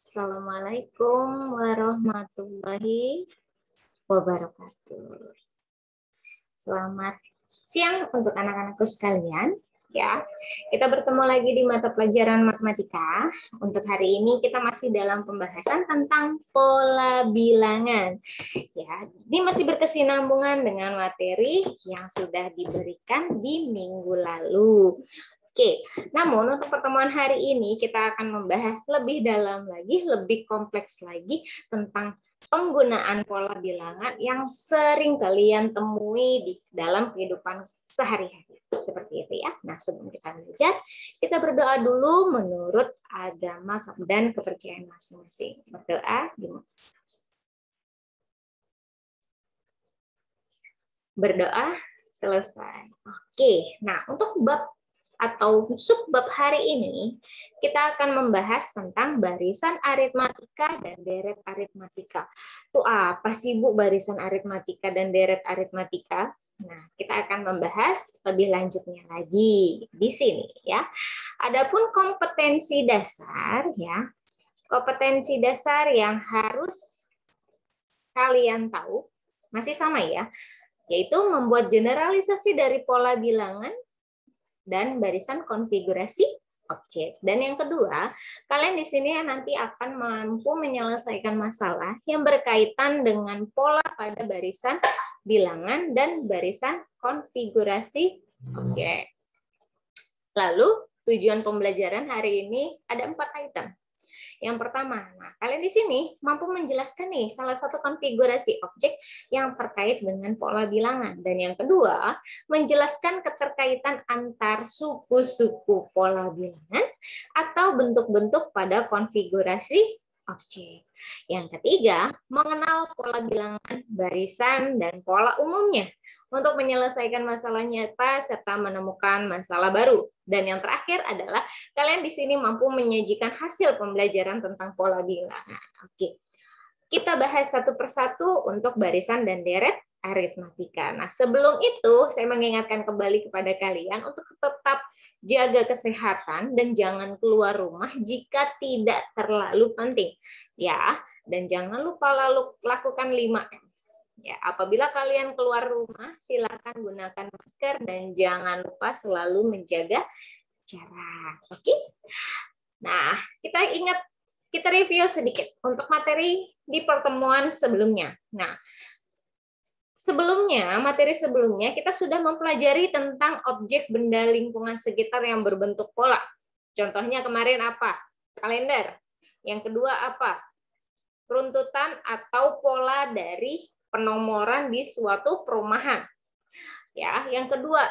Assalamualaikum warahmatullahi wabarakatuh. Selamat siang untuk anak-anakku sekalian. Ya, kita bertemu lagi di mata pelajaran matematika. Untuk hari ini kita masih dalam pembahasan tentang pola bilangan. Ya, ini masih berkesinambungan dengan materi yang sudah diberikan di minggu lalu. Oke, namun untuk pertemuan hari ini kita akan membahas lebih dalam lagi, lebih kompleks lagi tentang penggunaan pola bilangan yang sering kalian temui di dalam kehidupan sehari-hari. Seperti itu ya. Nah, sebelum kita belajar, kita berdoa dulu menurut agama dan kepercayaan masing-masing. Berdoa gimana? Berdoa selesai. Oke, nah untuk bab atau subbab hari ini, kita akan membahas tentang barisan aritmatika dan deret aritmatika. Itu apa sih, Bu, barisan aritmatika dan deret aritmatika? Nah, kita akan membahas lebih lanjutnya lagi di sini ya. Adapun kompetensi dasar ya. Kompetensi dasar yang harus kalian tahu masih sama ya, yaitu membuat generalisasi dari pola bilangan dan barisan konfigurasi objek. Dan yang kedua, kalian di sini nanti akan mampu menyelesaikan masalah yang berkaitan dengan pola pada barisan bilangan dan barisan konfigurasi objek. Lalu, tujuan pembelajaran hari ini ada 4 item. Yang pertama, nah kalian di sini mampu menjelaskan nih salah satu konfigurasi objek yang terkait dengan pola bilangan. Dan yang kedua, menjelaskan keterkaitan antar suku-suku pola bilangan atau bentuk-bentuk pada konfigurasi objek. Yang ketiga, mengenal pola bilangan, barisan, dan pola umumnya untuk menyelesaikan masalah nyata serta menemukan masalah baru. Dan yang terakhir adalah kalian di sini mampu menyajikan hasil pembelajaran tentang pola bilangan. Oke. Kita bahas satu persatu untuk barisan dan deret aritmatika. Nah, sebelum itu saya mengingatkan kembali kepada kalian untuk tetap jaga kesehatan dan jangan keluar rumah jika tidak terlalu penting. Ya, dan jangan lupa lakukan 5M. Ya, apabila kalian keluar rumah, silakan gunakan masker dan jangan lupa selalu menjaga jarak. Oke? Nah, kita review sedikit untuk materi di pertemuan sebelumnya. Nah, materi sebelumnya kita sudah mempelajari tentang objek benda lingkungan sekitar yang berbentuk pola. Contohnya kemarin apa? Kalender. Yang kedua apa? Runtutan atau pola dari penomoran di suatu perumahan. Ya, yang kedua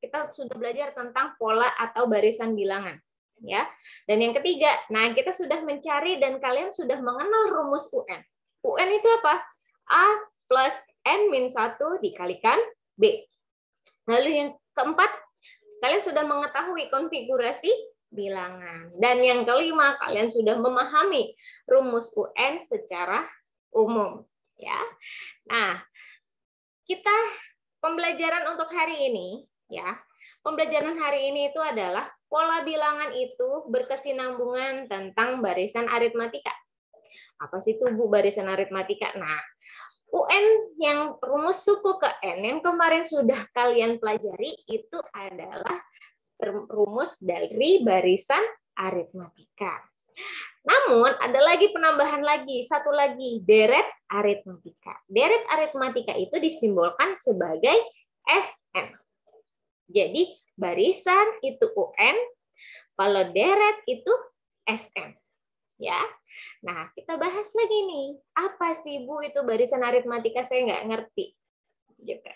kita sudah belajar tentang pola atau barisan bilangan. Ya. Dan yang ketiga, nah kita sudah mencari dan kalian sudah mengenal rumus UN. UN itu apa? A plus N-1 dikalikan B. Lalu yang keempat, kalian sudah mengetahui konfigurasi bilangan. Dan yang kelima, kalian sudah memahami rumus UN secara umum. Ya, nah kita pembelajaran untuk hari ini ya, pembelajaran hari ini itu adalah pola bilangan itu berkesinambungan tentang barisan aritmatika. Apa sih itu, Bu, barisan aritmatika? Nah, UN yang rumus suku ke N yang kemarin sudah kalian pelajari itu adalah rumus dari barisan aritmatika. Namun ada lagi penambahan lagi, satu lagi, deret aritmatika. Deret aritmatika itu disimbolkan sebagai SN. Jadi barisan itu UN, kalau deret itu SN. Ya. Nah, kita bahas lagi nih. Apa sih, Bu, itu barisan aritmatika? Saya nggak ngerti. Gitu.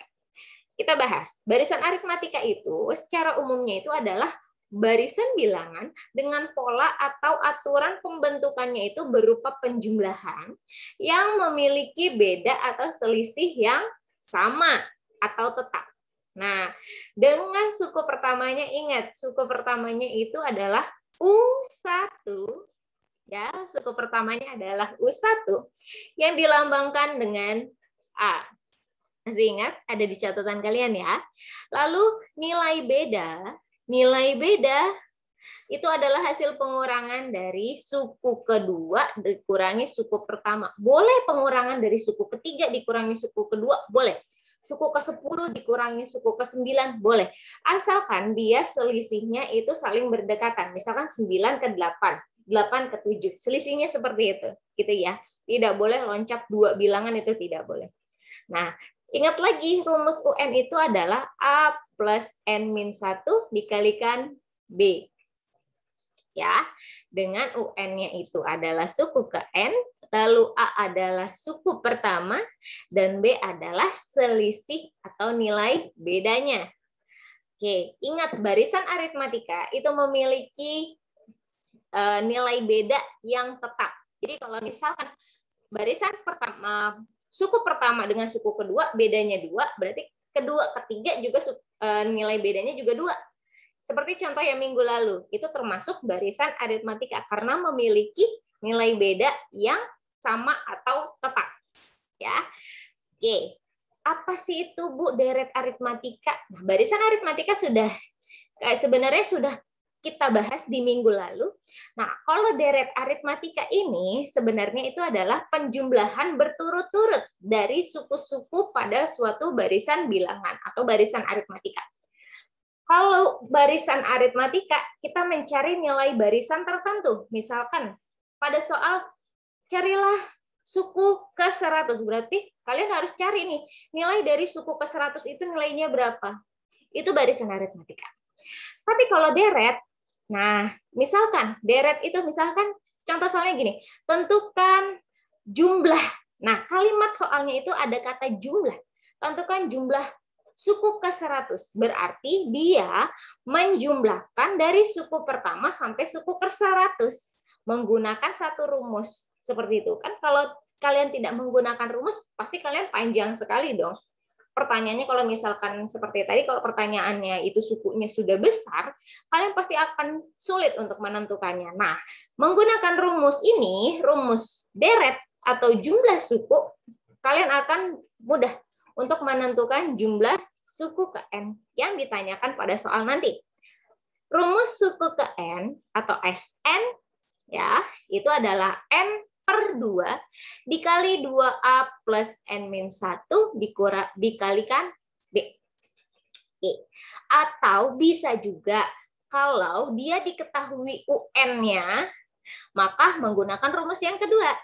Kita bahas. Barisan aritmatika itu secara umumnya itu adalah barisan bilangan dengan pola atau aturan pembentukannya itu berupa penjumlahan yang memiliki beda atau selisih yang sama atau tetap. Nah, dengan suku pertamanya, ingat, suku pertamanya itu adalah U1. Ya, suku pertamanya adalah U1 yang dilambangkan dengan A. Masih ingat? Ada di catatan kalian ya. Lalu nilai beda Itu adalah hasil pengurangan dari suku kedua dikurangi suku pertama. Boleh pengurangan dari suku ketiga dikurangi suku kedua, boleh. Suku ke-10 dikurangi suku ke-9, boleh. Asalkan dia selisihnya itu saling berdekatan. Misalkan 9 ke 8, 8 ke 7. Selisihnya seperti itu, gitu ya. Tidak boleh loncat 2 bilangan, itu tidak boleh. Nah, ingat lagi rumus UN itu adalah A plus N-1 dikalikan B. Ya, dengan UN-nya itu adalah suku ke N, lalu A adalah suku pertama, dan B adalah selisih atau nilai bedanya. Oke, ingat barisan aritmatika itu memiliki nilai beda yang tetap. Jadi kalau misalkan barisan pertama, suku pertama dengan suku kedua bedanya 2, berarti kedua, ketiga juga nilai bedanya juga 2. Seperti contoh yang minggu lalu, itu termasuk barisan aritmatika karena memiliki nilai beda yang sama atau tetap. Ya, oke. Apa sih itu Bu deret aritmatika? Nah, barisan aritmatika sebenarnya sudah kita bahas di minggu lalu. Nah, kalau deret aritmatika ini sebenarnya itu adalah penjumlahan berturut-turut dari suku-suku pada suatu barisan bilangan atau barisan aritmatika. Kalau barisan aritmatika, kita mencari nilai barisan tertentu. Misalkan, pada soal carilah suku ke-100. Berarti kalian harus cari nih, nilai dari suku ke-100 itu nilainya berapa. Itu barisan aritmatika. Tapi kalau deret, nah, misalkan, deret itu misalkan, contoh soalnya gini, tentukan jumlah. Nah, kalimat soalnya itu ada kata jumlah. Tentukan jumlah suku ke-100, berarti dia menjumlahkan dari suku pertama sampai suku ke-100 menggunakan satu rumus. Seperti itu. Kan kalau kalian tidak menggunakan rumus, pasti kalian panjang sekali dong. Pertanyaannya kalau misalkan seperti tadi, kalau pertanyaannya itu sukunya sudah besar, kalian pasti akan sulit untuk menentukannya. Nah, menggunakan rumus ini, rumus deret atau jumlah suku, kalian akan mudah untuk menentukan jumlah suku ke N yang ditanyakan pada soal nanti. Rumus suku ke N atau Sn ya, itu adalah N per 2 dikali 2A plus N-1 dikalikan B. Atau bisa juga kalau dia diketahui UN-nya, maka menggunakan rumus yang kedua.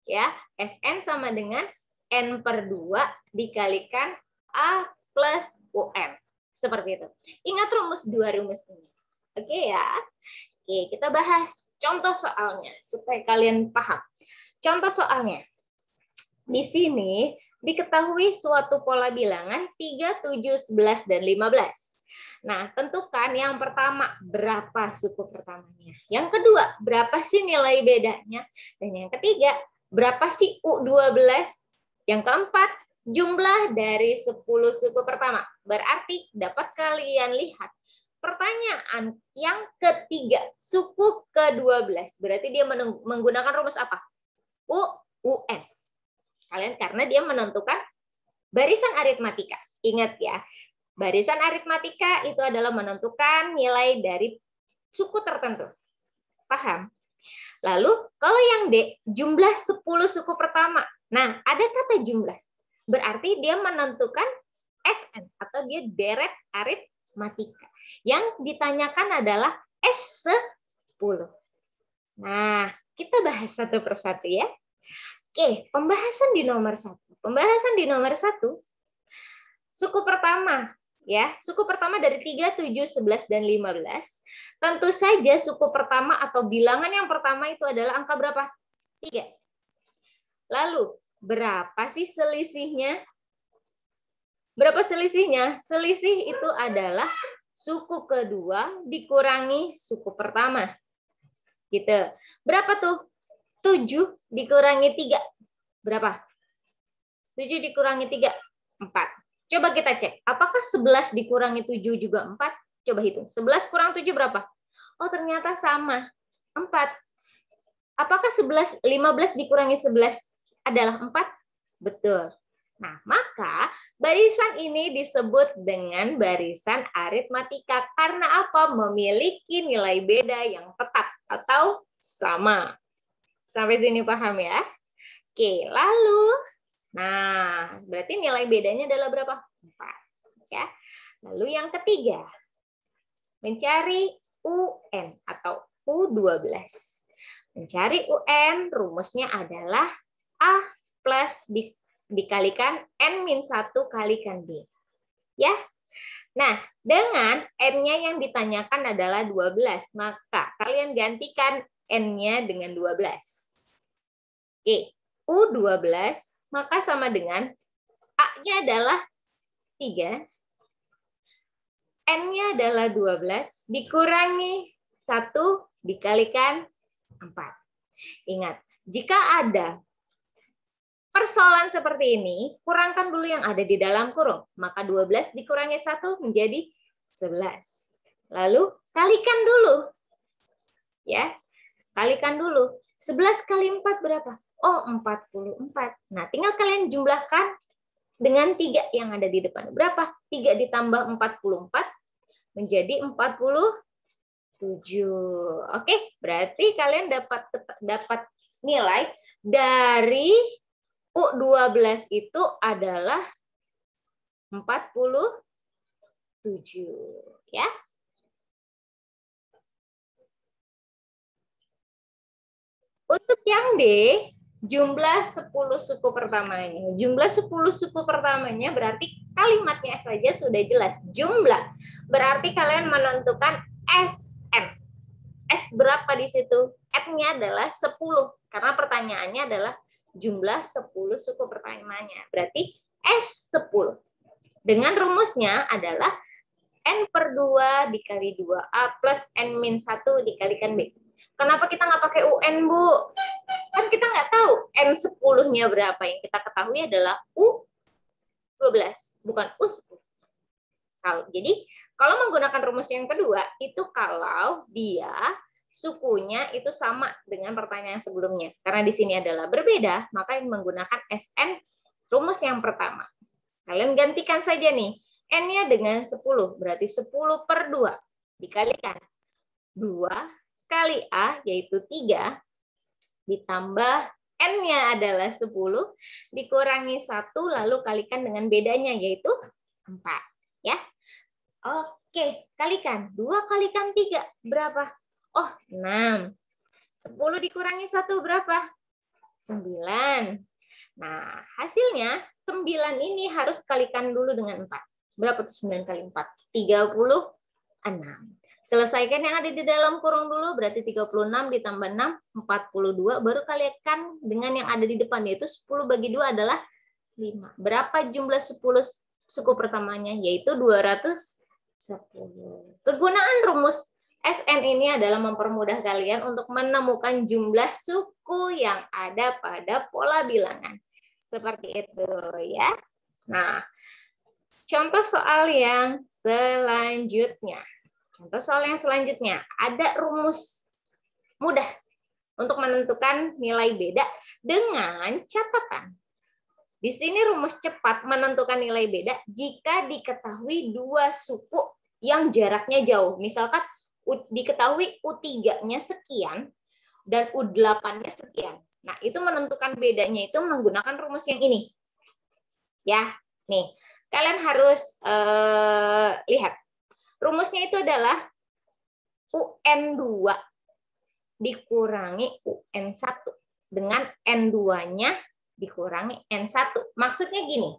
Ya, Sn sama dengan N per 2 dikalikan A plus UN. Seperti itu. Ingat dua rumus ini. Oke ya. Oke, kita bahas contoh soalnya supaya kalian paham. Contoh soalnya. Di sini diketahui suatu pola bilangan 3, 7, 11, dan 15. Nah, tentukan yang pertama berapa suku pertamanya. Yang kedua, berapa sih nilai bedanya. Dan yang ketiga, berapa sih U12? Yang keempat, jumlah dari 10 suku pertama. Berarti dapat kalian lihat pertanyaan yang ketiga, suku ke-12. Berarti dia menggunakan rumus apa? UN. Kalian karena dia menentukan barisan aritmatika. Ingat ya, barisan aritmatika itu adalah menentukan nilai dari suku tertentu. Paham? Lalu kalau yang D, jumlah 10 suku pertama. Nah, ada kata jumlah. Berarti dia menentukan SN atau dia deret aritmatika. Yang ditanyakan adalah S10. Nah, kita bahas satu persatu ya. Oke, pembahasan di nomor 1. Pembahasan di nomor 1, suku pertama. Ya, suku pertama dari 3, 7, 11, dan 15. Tentu saja suku pertama atau bilangan yang pertama itu adalah angka berapa? 3. Lalu, berapa sih selisihnya? Berapa selisihnya? Selisih itu adalah suku kedua dikurangi suku pertama. Gitu. Berapa tuh? 7 dikurangi 3. Berapa? 7 dikurangi 3. 4. Coba kita cek. Apakah 11 dikurangi 7 juga 4? Coba hitung. 11 kurang 7 berapa? Oh, ternyata sama. 4. Apakah 15 dikurangi 11 adalah 4? Betul. Nah, maka barisan ini disebut dengan barisan aritmatika karena apa? Memiliki nilai beda yang tetap atau sama. Sampai sini paham ya? Oke, lalu nah, berarti nilai bedanya adalah berapa? 4, ya. Lalu yang ketiga, mencari UN atau U12. Mencari UN rumusnya adalah A plus dikalikan N-1 kalikan B. Ya. Nah, dengan N-nya yang ditanyakan adalah 12, maka kalian gantikan N-nya dengan 12. Oke, U12 maka sama dengan A-nya adalah 3, N-nya adalah 12, dikurangi 1 dikalikan 4. Ingat, jika ada persoalan seperti ini, kurangkan dulu yang ada di dalam kurung. Maka 12 dikurangi 1 menjadi 11. Lalu kalikan dulu. Ya, kalikan dulu. 11 kali 4 berapa? Oh, 44. Nah, tinggal kalian jumlahkan dengan 3 yang ada di depan. Berapa? 3 ditambah 44 menjadi 47. Oke, berarti kalian dapat nilai dari U12 itu adalah 47, ya. Untuk yang D, jumlah 10 suku pertamanya. Jumlah 10 suku pertamanya berarti kalimatnya saja sudah jelas. Jumlah berarti kalian menentukan SN. S berapa di situ? N-nya adalah 10. Karena pertanyaannya adalah jumlah 10 suku pertamanya. Berarti S10. Dengan rumusnya adalah N/2 dikali 2A plus N-1 dikalikan B. Kenapa kita nggak pakai UN, Bu? Kan kita nggak tahu N10-nya berapa. Yang kita ketahui adalah U12, bukan U10. Jadi, kalau menggunakan rumus yang kedua, itu kalau dia sukunya itu sama dengan pertanyaan sebelumnya. Karena di sini adalah berbeda, maka yang menggunakan SN rumus yang pertama. Kalian gantikan saja nih. N-nya dengan 10, berarti 10/2 dikalikan 2 kali A, yaitu 3, ditambah N-nya adalah 10, dikurangi 1, lalu kalikan dengan bedanya, yaitu 4. Ya. Oke, kalikan. 2 kalikan 3, berapa? Oh, 6. 10 dikurangi 1, berapa? 9. Nah, hasilnya 9 ini harus kalikan dulu dengan 4. Berapa tuh 9 kali 4? 36. Selesaikan yang ada di dalam kurung dulu, berarti 36 ditambah 6, 42. Baru kalikan dengan yang ada di depan, yaitu 10 bagi 2 adalah 5. Berapa jumlah 10 suku pertamanya? Yaitu 210. Kegunaan rumus SN ini adalah mempermudah kalian untuk menemukan jumlah suku yang ada pada pola bilangan. Seperti itu ya. Nah, contoh soal yang selanjutnya. Contoh soal yang selanjutnya, ada rumus mudah untuk menentukan nilai beda dengan catatan. Di sini rumus cepat menentukan nilai beda jika diketahui 2 suku yang jaraknya jauh. Misalkan diketahui U3-nya sekian dan U8-nya sekian. Nah, itu menentukan bedanya itu menggunakan rumus yang ini. Ya, nih. Kalian harus lihat. Rumusnya itu adalah UN2 dikurangi UN1 dengan N2-nya dikurangi N1. Maksudnya gini,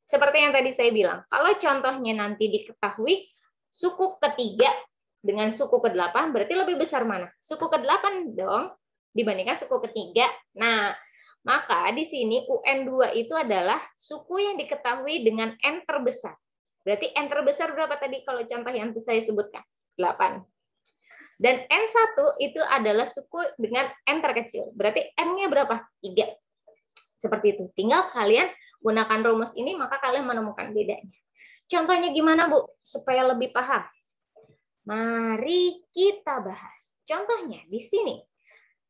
seperti yang tadi saya bilang, kalau contohnya nanti diketahui suku ketiga dengan suku ke-8, berarti lebih besar mana? Suku ke-8 dong, dibandingkan suku ketiga. Nah, maka di sini UN2 itu adalah suku yang diketahui dengan N terbesar. Berarti N terbesar berapa tadi kalau contoh yang saya sebutkan? 8. Dan N1 itu adalah suku dengan N terkecil. Berarti N-nya berapa? 3. Seperti itu. Tinggal kalian gunakan rumus ini, maka kalian menemukan bedanya. Contohnya gimana, Bu? Supaya lebih paham. Mari kita bahas. Contohnya di sini.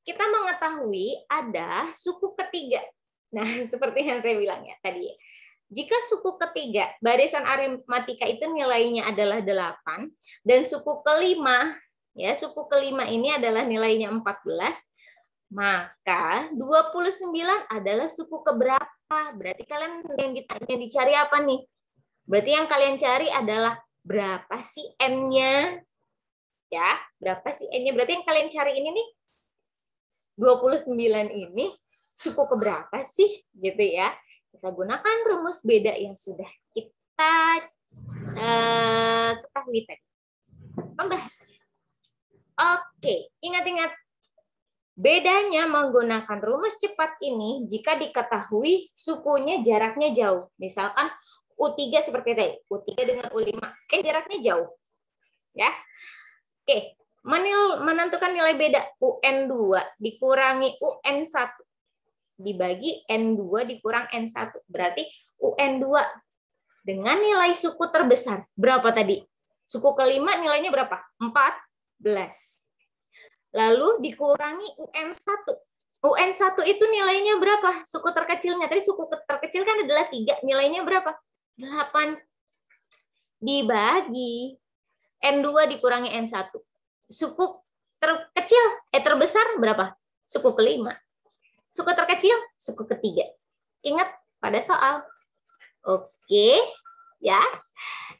Kita mengetahui ada suku ketiga. Nah, seperti yang saya bilang ya tadi. Jika suku ketiga, barisan aritmatika itu nilainya adalah 8 dan suku kelima, ya, suku kelima ini adalah nilainya 14, maka 29 adalah suku keberapa? Berarti kalian yang dicari apa nih? Berarti yang kalian cari adalah berapa sih N-nya? Ya, berapa sih N-nya? Berarti yang kalian cari ini nih 29 ini suku keberapa sih? Gitu ya. Kita gunakan rumus beda yang sudah kita ketahui tadi. Pembahasan. Oke, ingat-ingat. Bedanya menggunakan rumus cepat ini jika diketahui sukunya jaraknya jauh. Misalkan U3 seperti tadi, U3 dengan U5. Oke, jaraknya jauh. Ya. Oke, menentukan nilai beda UN2 dikurangi UN1 dibagi N2 dikurang N1. Berarti UN2 dengan nilai suku terbesar. Berapa tadi? Suku kelima nilainya berapa? 14. Lalu dikurangi UN1. UN1 itu nilainya berapa? Suku terkecilnya. Tadi suku terkecil kan adalah 3. Nilainya berapa? 8. Dibagi N2 dikurangi N1. Suku terbesar berapa? Suku kelima. Suku terkecil, suku ketiga. Ingat pada soal. Oke, ya.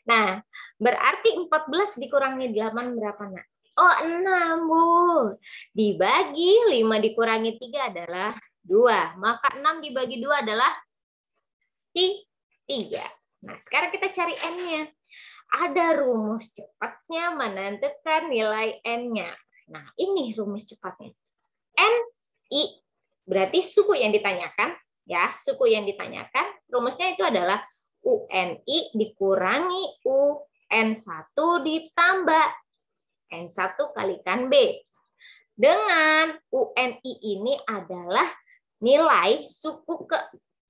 Nah, berarti 14 dikurangi 8 berapa, Nak? Oh, 6, Bu. Dibagi 5 dikurangi 3 adalah 2. Maka 6 dibagi 2 adalah 3. Nah, sekarang kita cari N-nya. Ada rumus cepatnya menentukan nilai N-nya. Nah, ini rumus cepatnya. N-I. Berarti suku yang ditanyakan, ya, suku yang ditanyakan, rumusnya itu adalah UNI dikurangi UN1 ditambah N1 kalikan B. Dengan UNI ini adalah nilai suku ke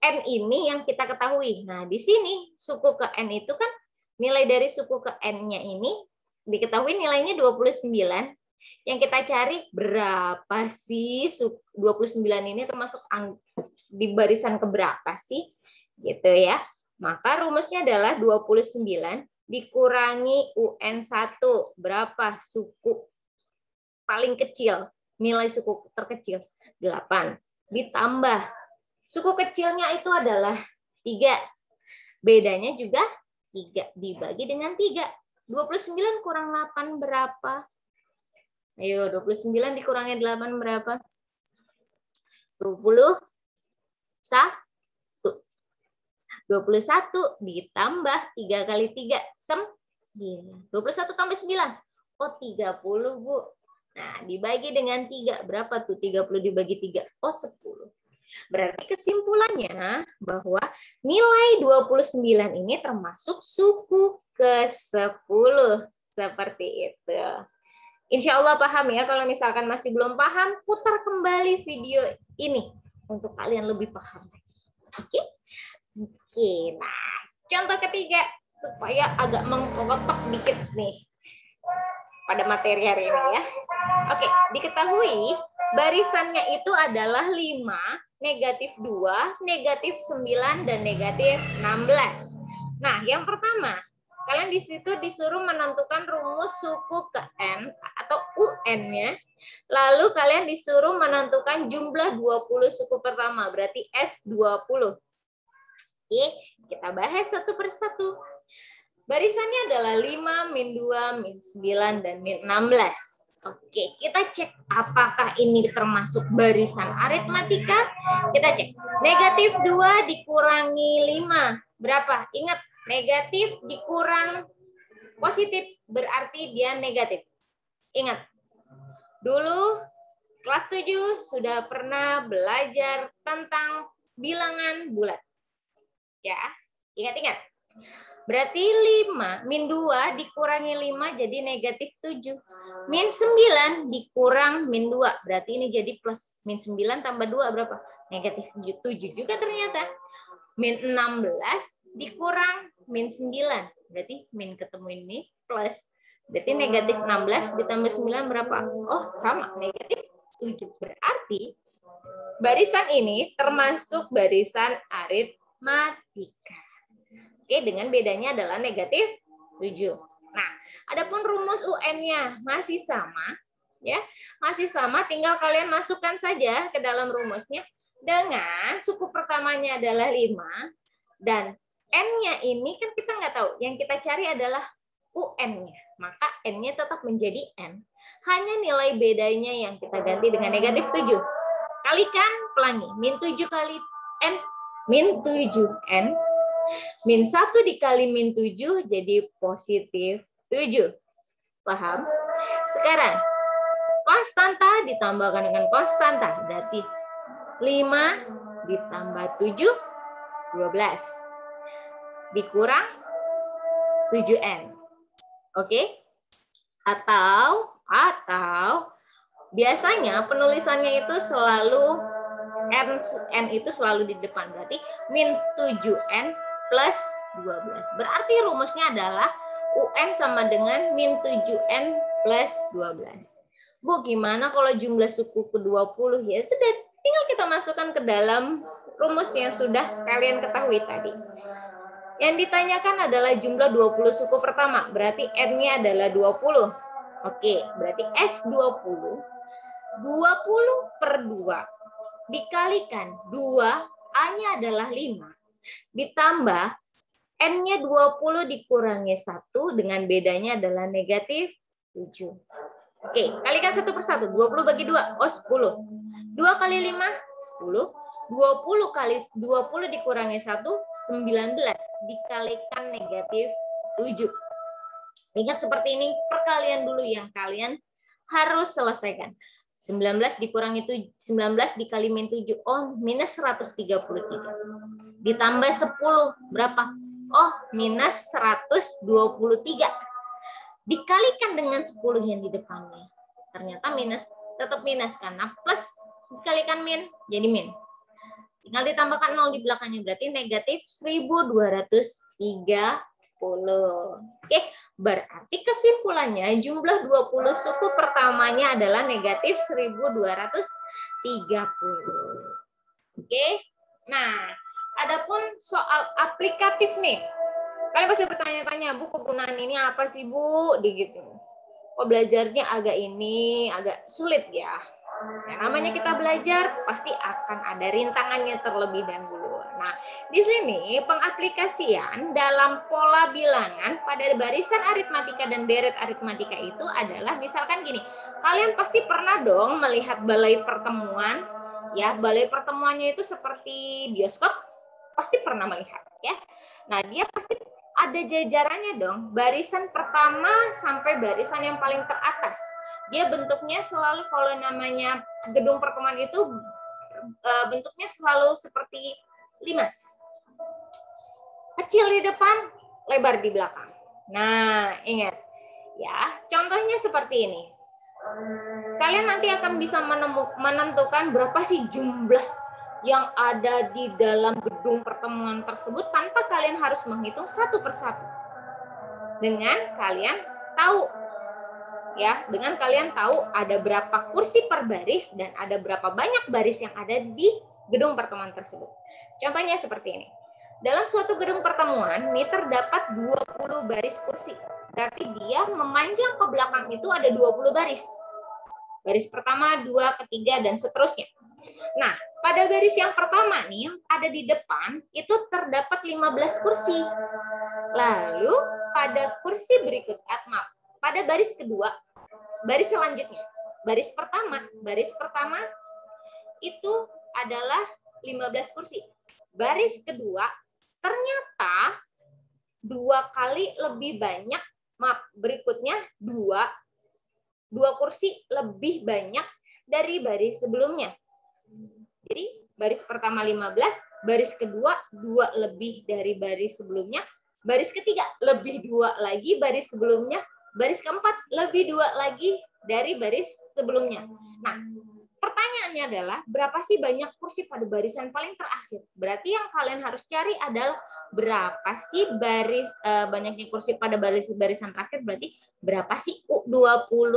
N ini yang kita ketahui. Nah, di sini suku ke N itu kan nilai dari suku ke N-nya ini diketahui nilainya 29. Yang kita cari berapa sih 29 ini termasuk di barisan keberapa sih? Gitu ya. Maka rumusnya adalah 29 dikurangi UN1. Berapa suku paling kecil? Nilai suku terkecil 8. Ditambah suku kecilnya itu adalah 3. Bedanya juga 3 dibagi dengan 3. 29 kurang 8 berapa? Ayo, 29 dikurangi 8 berapa? 21. 21 ditambah 3 kali 3, 9. 21 tambah 9. Oh, 30, Bu. Nah, dibagi dengan 3. Berapa tuh 30 dibagi 3? Oh, 10. Berarti kesimpulannya bahwa nilai 29 ini termasuk suku ke-10. Seperti itu. Insya Allah paham ya. Kalau misalkan masih belum paham, putar kembali video ini untuk kalian lebih paham. Oke? Oke. Nah, contoh ketiga supaya agak mengkotak dikit nih pada materi hari ini ya. Oke, diketahui barisannya itu adalah 5, negatif 2, negatif 9, dan negatif 16. Nah, yang pertama, kalian di situ disuruh menentukan rumus suku ke N atau UN-nya. Lalu kalian disuruh menentukan jumlah 20 suku pertama, berarti S20. Oke, kita bahas satu persatu. Barisannya adalah 5, min 2, min 9, dan min 16. Oke, kita cek apakah ini termasuk barisan aritmatika. Kita cek. Negatif 2 dikurangi 5. Berapa? Ingat, negatif dikurang positif berarti dia negatif. Ingat, dulu kelas 7 sudah pernah belajar tentang bilangan bulat. Ya, ingat-ingat. Berarti 5, min 2 dikurangi 5 jadi negatif 7. Min 9 dikurang min 2. Berarti ini jadi plus. Min 9 tambah 2 berapa? Negatif 7 juga ternyata. Min 16 dikurang min 9. Berarti min ketemu ini plus. Berarti negatif 16 ditambah 9 berapa? Oh, sama. Negatif 7. Berarti barisan ini termasuk barisan aritmatika. Oke, dengan bedanya adalah negatif 7. Nah, adapun rumus UN-nya masih sama, ya, masih sama, tinggal kalian masukkan saja ke dalam rumusnya dengan suku pertamanya adalah 5 dan N-nya ini kan kita nggak tahu, yang kita cari adalah UN-nya, maka N-nya tetap menjadi N. Hanya nilai bedanya yang kita ganti dengan negatif 7. Kalikan pelangi, min 7 kali N, min 7N, min 1 dikali min 7 jadi positif 7. Paham? Sekarang, konstanta ditambahkan dengan konstanta, berarti 5 ditambah 7, 12. Dikurang 7N. Oke? Atau biasanya penulisannya itu selalu N itu selalu di depan. Berarti min 7N plus 12. Berarti rumusnya adalah UN sama dengan min 7N plus 12. Bu, gimana kalau jumlah suku ke-20? Ya sudah, tinggal kita masukkan ke dalam rumus yang sudah kalian ketahui tadi. Yang ditanyakan adalah jumlah 20 suku pertama. Berarti N-nya adalah 20. Oke, berarti S20. 20 per 2 dikalikan 2, A-nya adalah 5. Ditambah N-nya 20 dikurangi 1 dengan bedanya adalah negatif 7. Oke, kalikan satu persatu. 20 bagi 2, 10. 2 kali 5, 10. 20 kali 20 dikurangi 1, 19. Dikalikan negatif 7. Ingat seperti ini, perkalian dulu yang kalian harus selesaikan. 19 dikurangi 19 dikali min 7, oh minus 133. Ditambah 10, berapa? Oh, minus 123. Dikalikan dengan 10 yang di depannya. Ternyata minus, tetap minus karena plus dikalikan min, jadi min. Tinggal ditambahkan 0 di belakangnya, berarti negatif 1230. Oke, berarti kesimpulannya jumlah 20 suku pertamanya adalah negatif 1230. Oke, nah, adapun soal aplikatif nih. Kalian pasti bertanya-tanya, Bu, kegunaan ini apa sih, Bu? Gitu. Kok belajarnya agak sulit ya? Yang namanya kita belajar pasti akan ada rintangannya terlebih dahulu. Nah, di sini pengaplikasian dalam pola bilangan pada barisan aritmatika dan deret aritmatika itu adalah misalkan gini, kalian pasti pernah dong melihat balai pertemuan, ya, balai pertemuannya itu seperti bioskop, pasti pernah melihat, ya. Nah, dia pasti ada jajarannya dong, barisan pertama sampai barisan yang paling teratas. Dia bentuknya selalu, kalau namanya gedung pertemuan itu bentuknya selalu seperti limas. Kecil di depan, lebar di belakang. Nah, ingat ya, contohnya seperti ini. Kalian nanti akan bisa menentukan berapa sih jumlah yang ada di dalam gedung pertemuan tersebut tanpa kalian harus menghitung satu persatu. Dengan kalian tahu, ya, dengan kalian tahu ada berapa kursi per baris dan ada berapa banyak baris yang ada di gedung pertemuan tersebut. Contohnya seperti ini. Dalam suatu gedung pertemuan, ini terdapat 20 baris kursi. Berarti dia memanjang ke belakang itu ada 20 baris. Baris pertama, 2, ketiga, dan seterusnya. Nah, pada baris yang pertama nih, yang ada di depan, itu terdapat 15 kursi. Lalu, pada kursi berikutnya, pada baris kedua, baris selanjutnya, baris pertama itu adalah 15 kursi. Baris kedua ternyata 2 kali lebih banyak, berikutnya 2 kursi lebih banyak dari baris sebelumnya. Jadi baris pertama 15, baris kedua 2 lebih dari baris sebelumnya, baris ketiga lebih 2 lagi baris sebelumnya, baris keempat lebih 2 lagi dari baris sebelumnya. Nah, pertanyaannya adalah berapa sih banyak kursi pada barisan paling terakhir? Berarti yang kalian harus cari adalah berapa sih banyaknya kursi pada barisan terakhir, berarti berapa sih U20?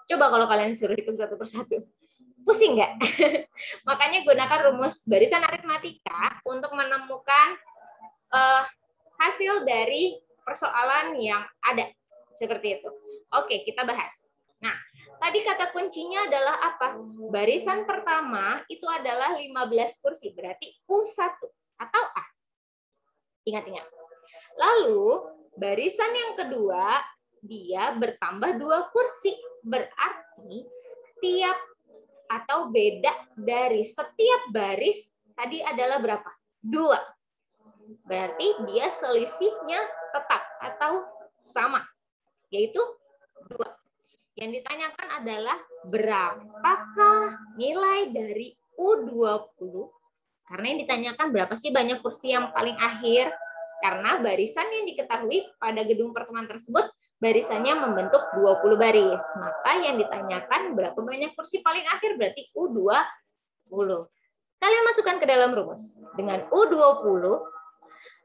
Coba kalau kalian suruh hitung satu persatu. Pusing nggak? Makanya gunakan rumus barisan aritmatika untuk menemukan hasil dari persoalan yang ada. Seperti itu. Oke, kita bahas. Nah, tadi kata kuncinya adalah apa? Barisan pertama itu adalah 15 kursi, berarti U1 atau A. Ingat-ingat. Lalu, barisan yang kedua, dia bertambah 2 kursi. Berarti tiap atau beda dari setiap baris tadi adalah berapa? 2. Berarti dia selisihnya tetap atau sama, yaitu 2. Yang ditanyakan adalah berapakah nilai dari U20? Karena yang ditanyakan berapa sih banyak kursi yang paling akhir? Karena barisan yang diketahui pada gedung pertemuan tersebut barisannya membentuk 20 baris. Maka yang ditanyakan berapa banyak kursi paling akhir berarti U20. Kalian masukkan ke dalam rumus. Dengan U20,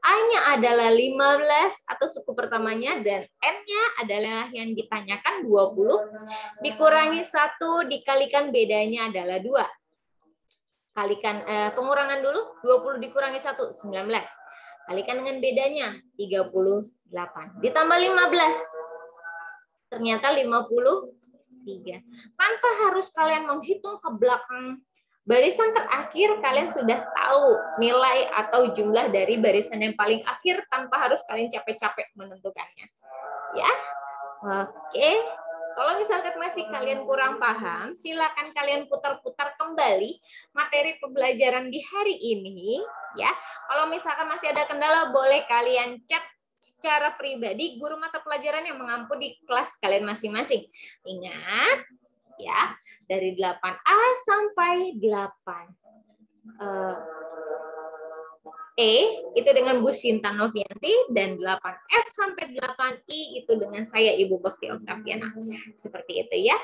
A-nya adalah 15 atau suku pertamanya dan N-nya adalah yang ditanyakan 20 dikurangi 1 dikalikan bedanya adalah 2. Kalikan pengurangan dulu, 20 dikurangi 1 19. Kalikan dengan bedanya 38. Ditambah 15. Ternyata 53. Tanpa harus kalian menghitung ke belakang barisan terakhir, kalian sudah tahu nilai atau jumlah dari barisan yang paling akhir tanpa harus kalian capek-capek menentukannya. Ya, oke. Kalau misalkan masih kalian kurang paham, silakan kalian putar-putar kembali materi pembelajaran di hari ini. Ya, kalau misalkan masih ada kendala, boleh kalian chat secara pribadi guru mata pelajaran yang mengampu di kelas kalian masing-masing. Ingat, ya, dari 8A sampai 8E itu dengan Bu Sinta Novianti dan 8F sampai 8I itu dengan saya Ibu Bakti Oktaviana. Seperti itu ya.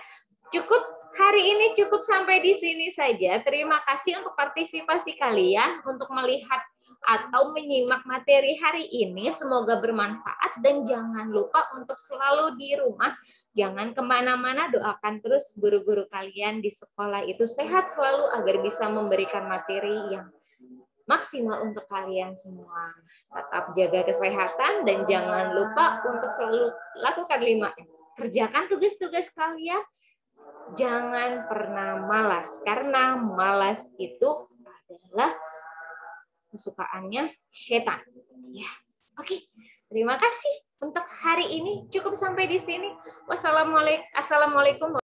Cukup hari ini cukup sampai di sini saja. Terima kasih untuk partisipasi kalian untuk melihat atau menyimak materi hari ini. Semoga bermanfaat dan jangan lupa untuk selalu di rumah. Jangan kemana-mana, doakan terus guru-guru kalian di sekolah itu sehat selalu agar bisa memberikan materi yang maksimal untuk kalian semua. Tetap jaga kesehatan dan jangan lupa untuk selalu lakukan 5M. Kerjakan tugas-tugas kalian. Jangan pernah malas, karena malas itu adalah kesukaannya setan. Ya, oke. Terima kasih untuk hari ini. Cukup sampai di sini. Wassalamualaikum.